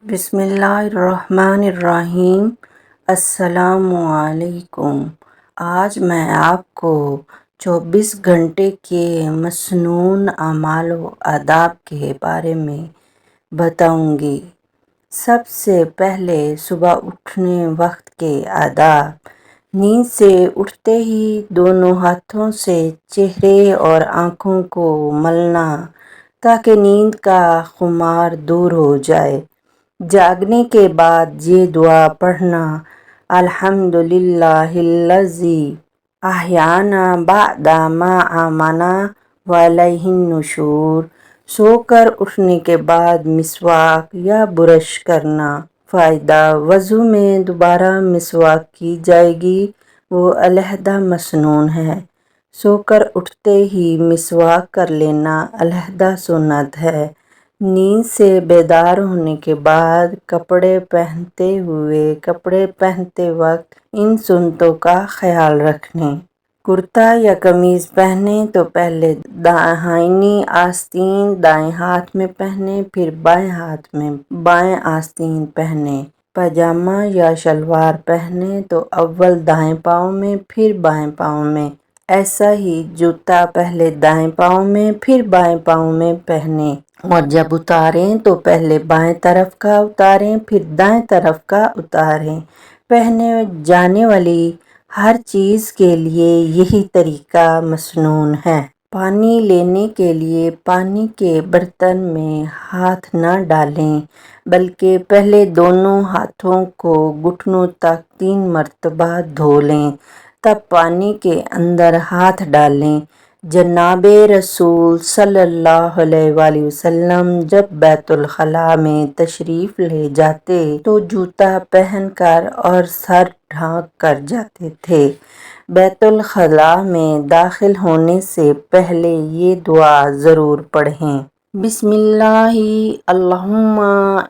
بسم اللہ الرحمن الرحیم۔ السلام علیکم۔ آج میں آپ کو 24 گھنٹے کے مسنون اعمال و آداب کے بارے میں بتاؤں گی۔ سب سے پہلے صبح اٹھنے وقت کے آداب۔ نیند سے اٹھتے ہی دونوں ہاتھوں سے چہرے اور آنکھوں کو ملنا تاکہ نیند کا خمار دور ہو جائے۔ جاگنے کے بعد یہ دعا پڑھنا: الحمدللہ الذی احیانا بعد ما اماتنا والیہ النشور۔ سو کر اٹھنے کے بعد مسواک یا برش کرنا۔ فائدہ: وضو میں دوبارہ مسواک کی جائے گی، وہ علیحدہ مسنون ہے۔ سو کر اٹھتے ہی مسواک کر لینا علیحدہ سنت ہے۔ نیند سے بیدار ہونے کے بعد کپڑے پہنتے وقت ان سنتوں کا خیال رکھیں۔ کرتا یا قمیض پہنیں تو پہلے داہنی آستین دائیں ہاتھ میں پہنیں، پھر بائیں ہاتھ میں بائیں آستین پہنیں۔ پاجامہ یا شلوار پہنیں تو اول دائیں پاؤں میں پھر بائیں پاؤں میں، ایسا ہی جوتا پہلے دائیں پاؤں میں پھر بائیں پاؤں میں پہنیں، اور جب اتاریں تو پہلے بائیں طرف کا اتاریں پھر دائیں طرف کا اتاریں۔ پہنے جانے والی ہر چیز کے لیے یہی طریقہ مسنون ہے۔ پانی لینے کے لیے پانی کے برتن میں ہاتھ نہ ڈالیں، بلکہ پہلے دونوں ہاتھوں کو گھٹنوں تک 3 مرتبہ دھو لیں، تب پانی کے اندر ہاتھ ڈالیں۔ جناب رسول صلی اللہ علیہ وآلہ وسلم جب بیت الخلاء میں تشریف لے جاتے تو جوتا پہن کر اور سر ڈھانک کر جاتے تھے۔ بیت الخلاء میں داخل ہونے سے پہلے یہ دعا ضرور پڑھیں: بسم اللہ اللہم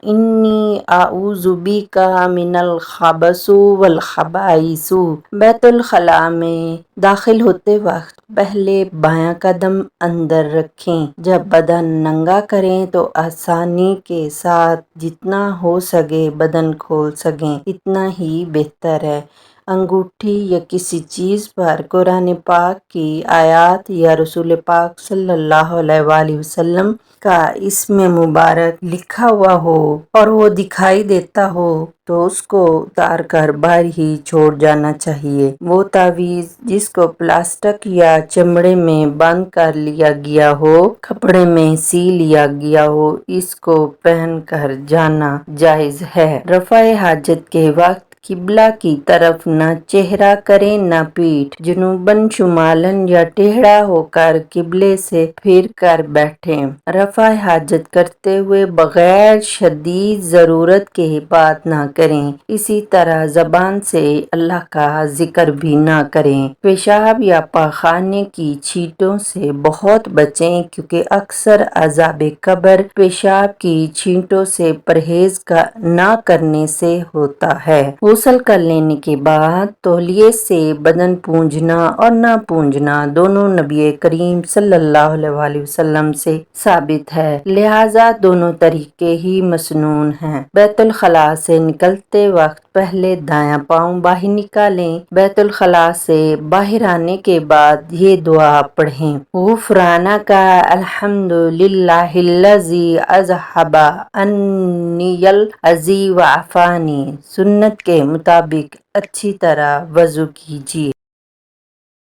انی اعوذ بک من الخبث والخبائث۔ بیت الخلاء میں داخل ہوتے وقت پہلے بایاں قدم اندر رکھیں۔ جب بدن ننگا کریں تو آسانی کے ساتھ جتنا ہو سکے بدن کھول سکیں اتنا ہی بہتر ہے۔ انگوٹھی یا کسی چیز پر قرآن پاک کی آیات یا رسول پاک صلی اللہ علیہ وآلہ وسلم کا اسم مبارک لکھا ہوا ہو اور وہ دکھائی دیتا ہو تو اس کو اتار کر باہر ہی چھوڑ جانا چاہیے۔ وہ تعویذ جس کو پلاسٹک یا چمڑے میں بند کر لیا گیا ہو، کپڑے میں سی لیا گیا ہو، اس کو پہن کر جانا جائز ہے۔ رفع حاجت کے وقت قبلہ کی طرف نہ چہرہ کریں نہ پیٹھ، جنوباً شمالاً یا ٹیڑھا ہو کر قبلے سے پھر کر بیٹھیں۔ رفع حاجت کرتے ہوئے بغیر شدید ضرورت کے بات نہ کریں، اسی طرح زبان سے اللہ کا ذکر بھی نہ کریں۔ پیشاب یا پاخانے کی چھینٹوں سے بہت بچیں، کیونکہ اکثر عذاب قبر پیشاب کی چھینٹوں سے پرہیز نہ کرنے سے ہوتا ہے۔ غسل کر لینے کے بعد تولیے سے بدن پونجھنا اور نہ پونجھنا دونوں نبی کریم صلی اللہ علیہ وآلہ وسلم سے ثابت ہے، لہٰذا دونوں طریقے ہی مسنون ہیں۔ بیت الخلاء سے نکلتے وقت پہلے دایاں پاؤں باہر نکالیں۔ بیت الخلاء سے باہر آنے کے بعد یہ دعا پڑھیں: غفرانک الحمدللہ الذی اذھب عنی العظی وعافانی۔ سنت کے مطابق اچھی طرح وضو کیجیے۔